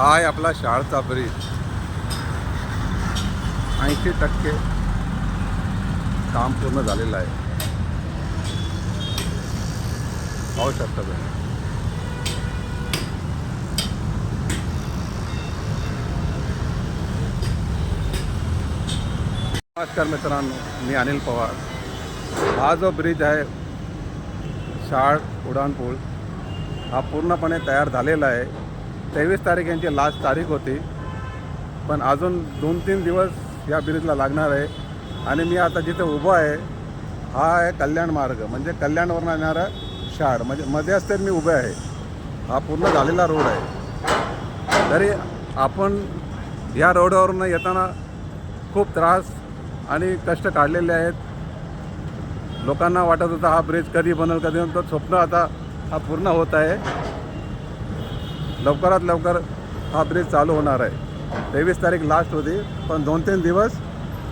हा आहे आपला शाळचा ब्रिज. 80% काम पूर्ण झालेलं आहे. पाहू शकता तुम्ही. नमस्कार मित्रांनो, मी अनिल पवार. हा जो ब्रिज आहे शाळ उड्डाणपूल हा पूर्णपणे तयार झालेला आहे. 23 तारीख यांची लास्ट तारीख होती, पण अजून 2-3 दिवस या ब्रिजला लागणार आहे. आणि मी आता जिथे उभा आहे हा आहे कल्याण मार्ग, म्हणजे कल्याणवरून येणारा शाळ, म्हणजे मध्ये असते मी उभे आहे. हा पूर्ण झालेला रोड आहे. तरी आपण या रोडवरून येताना खूप त्रास आणि कष्ट काढलेले आहेत. लोकांना वाटत होतं हा ब्रिज कधी बनेल कधी बनेल, तो स्वप्न आता हा पूर्ण होत आहे. लवकरात लवकर हा ब्रिज चालू होणार आहे. 23 तारीख लास्ट होती, पण 2-3 दिवस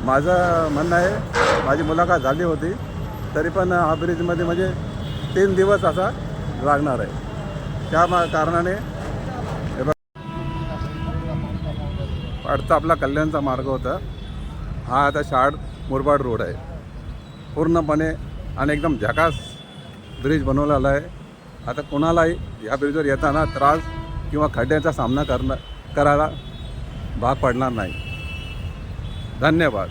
माझं म्हणणं आहे, माझी मुलाखत झाली होती, तरी पण हा ब्रिजमध्ये म्हणजे 3 दिवस असा लागणार आहे. त्या कारणाने हे बघ, वाढता आपला कल्याणचा मार्ग होता. हा आता शाळ मुरबाड रोड आहे पूर्णपणे, आणि एकदम झकास ब्रिज बनवलेला आहे. आता कोणालाही या ब्रिजवर येताना त्रास किंवा खड्ड्याचा सामना करायला भाग पडणार नाही. धन्यवाद.